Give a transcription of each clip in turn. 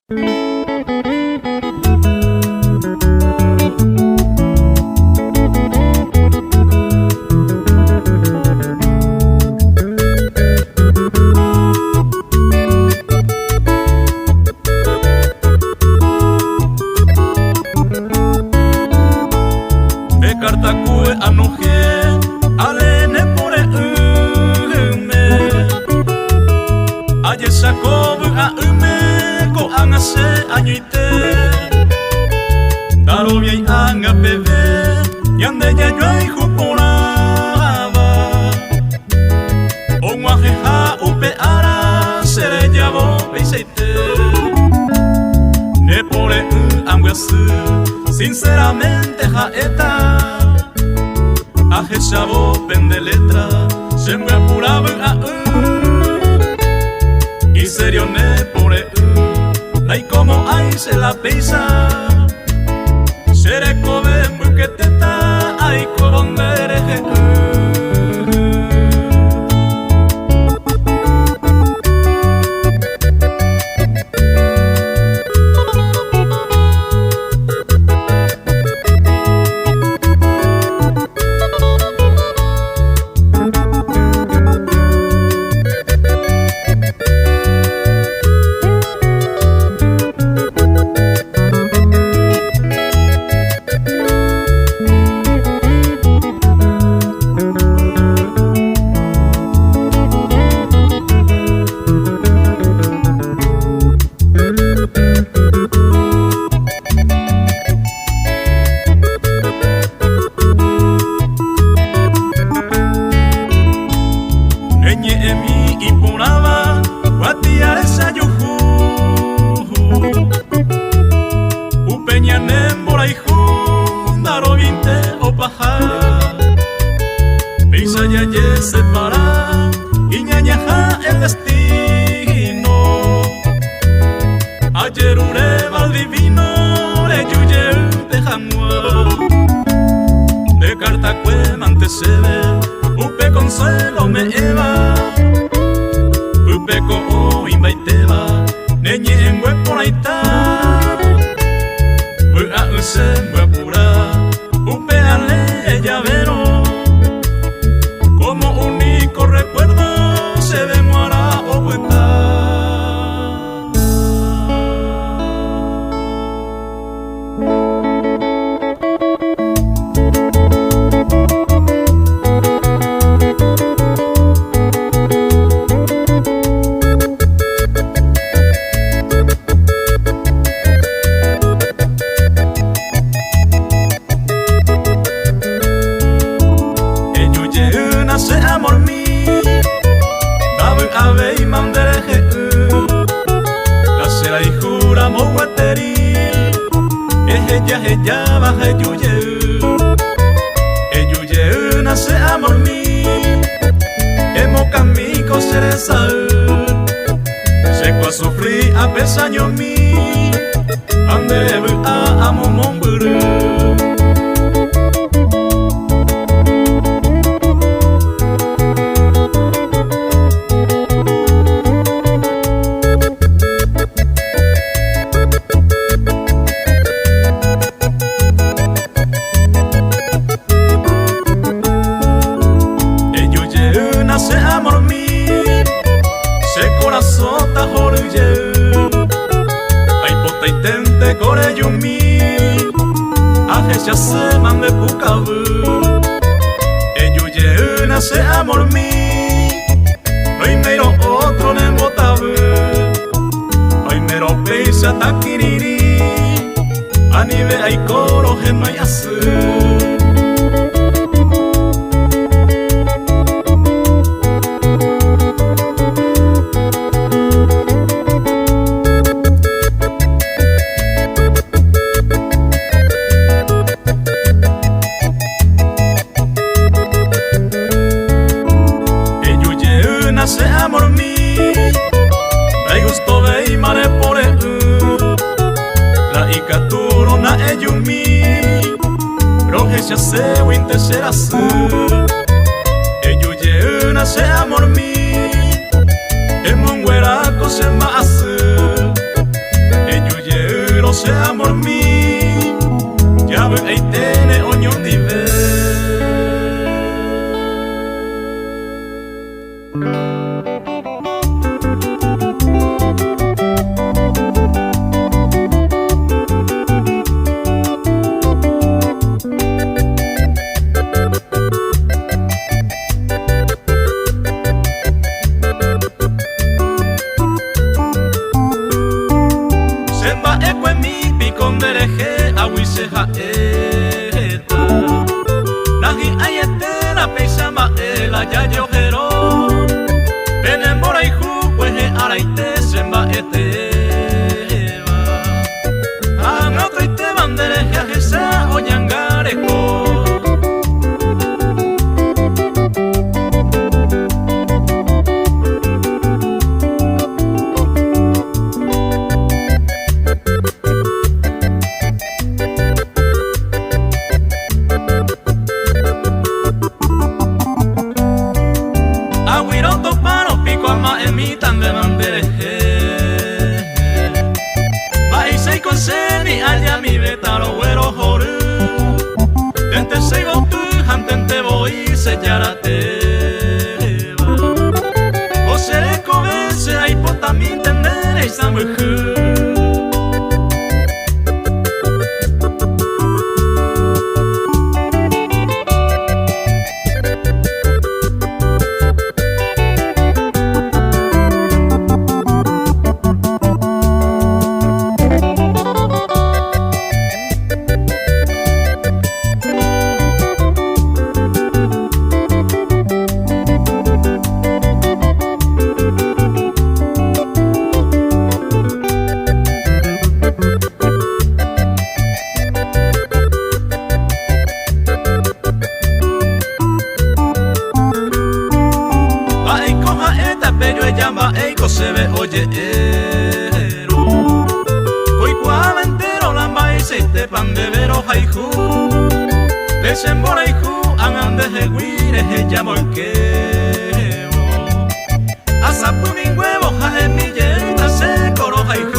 Kartakue anoje alene pore ume aye sakobu a ume ko angase anyuite daro bien anga bebe yande ya yoy juporaba onwaje ha upe ara sere yabo beiseite ne pore anguasu sinceramente ja eta aje chavo pende letra se me apuraba y serio ne pore ay como ay se la pisa seré come muqueteta ay como mereje separa y ñañaja el destino. Ayer ureba al divino, le yuye de jamua. De Kartakue mantesebe, upe consuelo me eva. Upe ko invaiteba, neñe en por ahí está. Ua use pura, upe ale llavero. Como único recuerdo se demora o vuelta. Amor mío, dame ave y mandereje, la cera y jura moguateri, ella baja yuye, nace amor mío, emo camico cereza, seco a sufrir a pesaño mí, ande a amo momburu. Nace amor mío, se corazón ta jorge, ay pota y tente core yumi, aje ya se mande pucabu, eyuye nace amor mío, hoy mero otro ne botabu, hoy mero peisa takiriri, anive ay coro gen no hay hacer. Nace amor mío, me gustó ve y mare por la icaturo na eyumi, roje ya se winte será su, eyuye nace amor mío, el mongueraco se más, jaeta Nahi ayete la peisa maela ya yojero Benemora y jueje araite semba eteba Anotro y te bandere jajesa oñangareko Seni allá mi beta lo güero joru Tente sego tu jantente voy sellarate O seré covese ay pota mi entender esa mujer llama eiko se ve oyero Hoy cuava entero la maíz y te pan de vero haiku Desembora haiku angan de jeguire he llamo el quebo Asapu mi huevo jaje mi yenta se coro haiku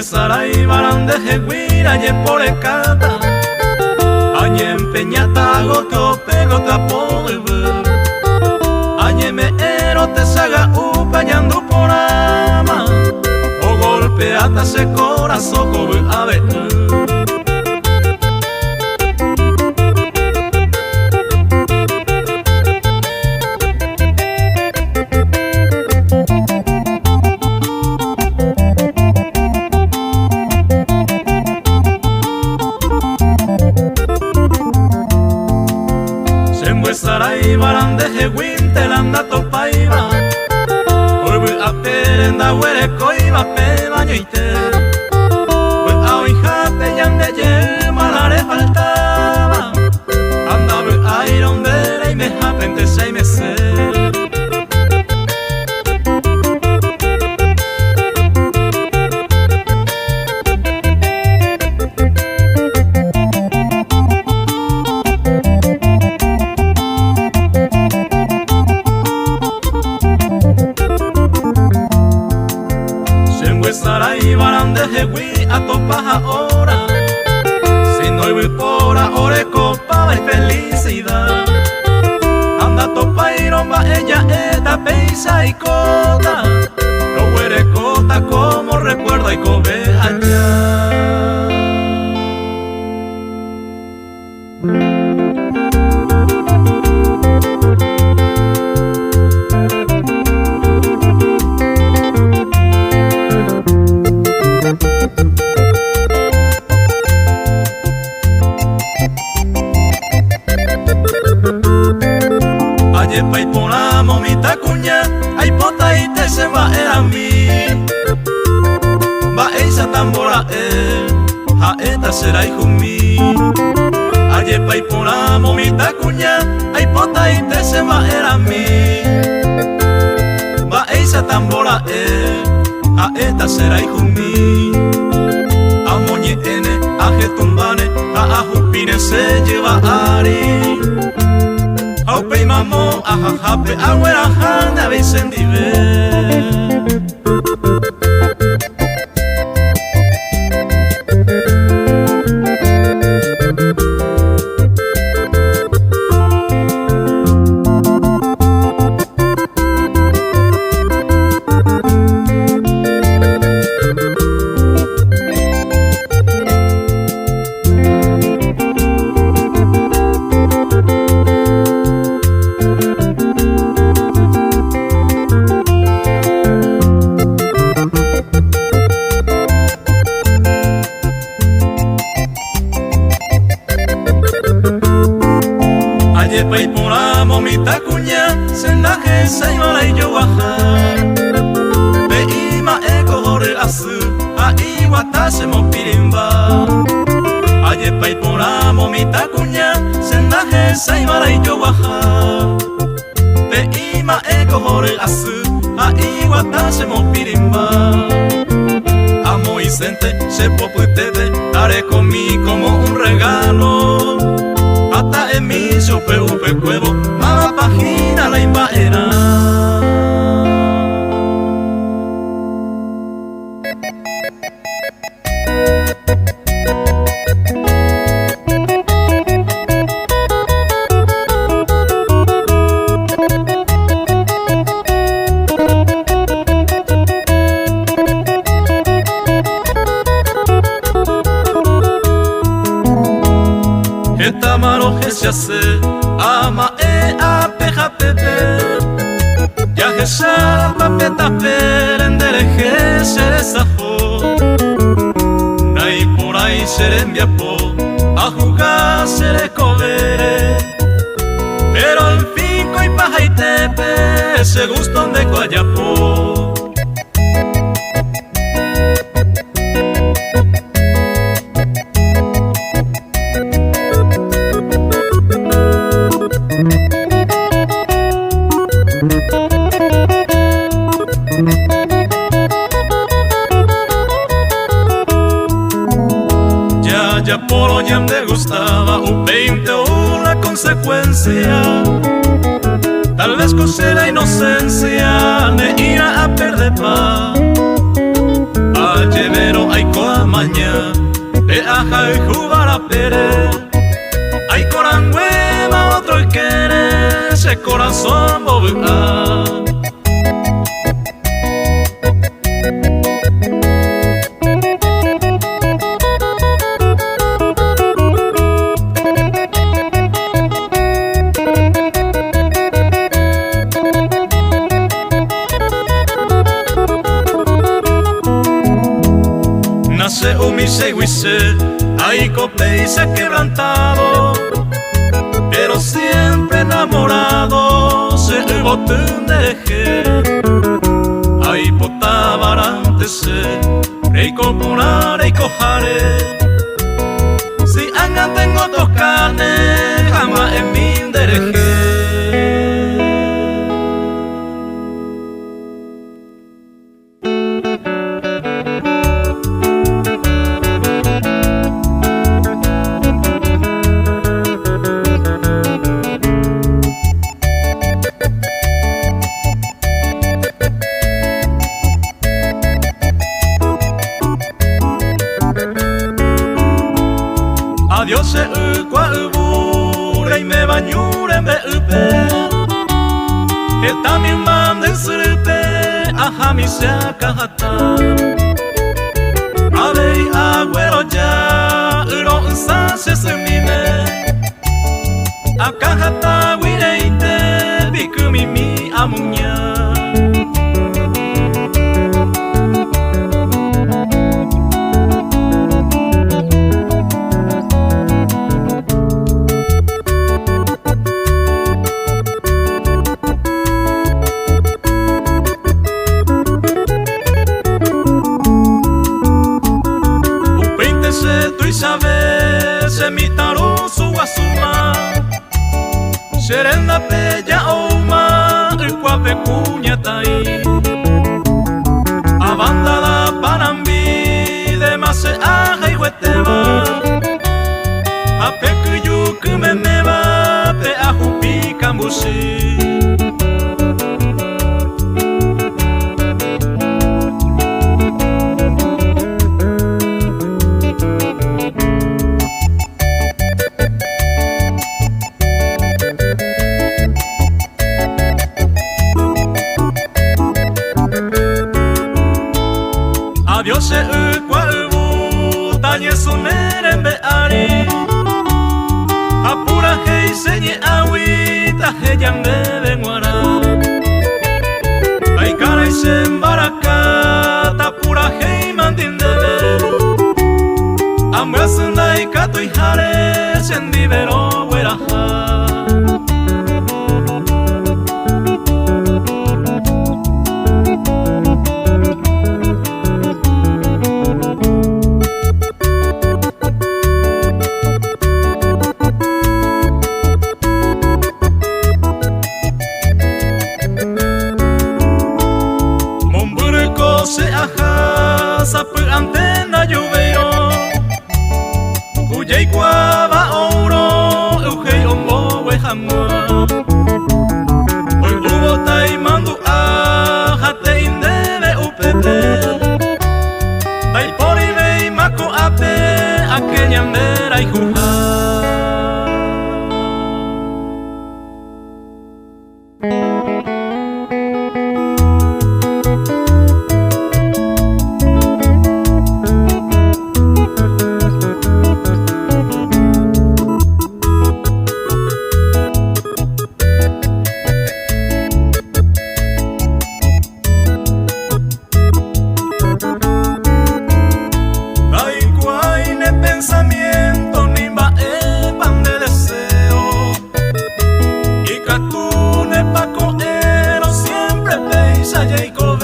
Sarai baran de jeguira ye por el cata Añe empeñata goto pego tapolve Añe me ero te saga upañando por ama O golpeata se corazón cobe a ver Sarai baran de jeguin te landa topaiba Hoy voy a perenda huere coiba pe baño y te Voy a oija pe yande ye malare faltaba Anda voy a ir ondere y me japente 6 meses Sarai baran de jegui a topas ahora Si no voy por ahora copa y felicidad Anda topa y romba ella esta peisa y cota Lo huere cota como recuerdo y cobe allá Ayepa y pona momita cuña Ay pota y te se va a mí Va esa tambora Jaeta será hijo mío Ayepa y pona momita cuña Ay pota y te se va a mí Va esa tambora Jaeta será hijo mío A moñe ene, a jetumbane A jupine se lleva ari Aupe y mamo, ajajape, agüera jana, vicendive Ayepa y pura momita cuña, sendaje saimara y yo baja. Pe ima eko hore asu, ai watashi mo pirimba. Ayepa y pura momita cuña, sendaje saimara y yo baja. Pe ima eko hore asu, ai watashi mo pirimba. Amo y sente, se poputete, daré conmigo como un regalo. Hasta en mi chupe upe cuevo, mala página la imbaera. Tamaro heshase ama a peja pepe ya hesha papeta perendere heshere sajo nai por ahí se enviapo a jugar se le covere pero en fin coi paja y tepe se gustan de coayapo. Ya por hoy me gustaba un 20 o una consecuencia. Tal vez cose la inocencia me irá a perder pa. A llevero hay coa maña de aja y jugar a pere. Hay coran hueva otro y quiere ese corazón boba. Se humise y huise, ahí copé y se ha quebrantado, pero siempre enamorado se botón deje. Ahí potabarante se, rey componare y cojare. Si angan tengo tocane, jamás en mi dereje. Adiós se cual bure y me bañure en bepe. Eta mi manden sirpe, aja mi se acajata. Ave y agüero ya, uro unsa se semime. Acajata wireite, bikumi mi amuña. Tú y sabes, se mi taro su asuma. Serenda pella oma, el cuape cuñatai. Abandada panambi, de mase aja y hueteba. A pecuyu que me va, pe ajupi cambusi. Adiós se cual bu, tañe su neren beari. Apura hei señe agüita, heyan bebe guara. Ay cara y se embaraka, tapura hei mantin debe. Ambasunda y kato y jare, sendibero hueraja. jamás. Hoy hubo taimandu ajate indebe upete. Tai pori vei mako ape aquella mbera y juja. Pensamiento ni va pan de deseo y catune pa coero siempre pensa Jacob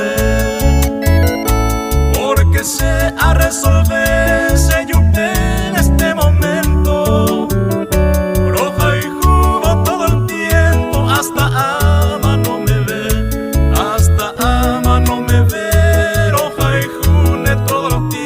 porque se a resolver se yupe en este momento roja y jugo todo el tiempo hasta ama no me ve hasta ama no me ve roja y june todo el tiempo.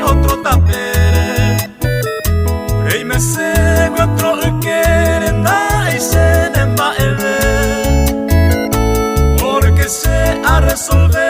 Otro tapere, rey me segue otro quiere y se nemba el porque se a resolver.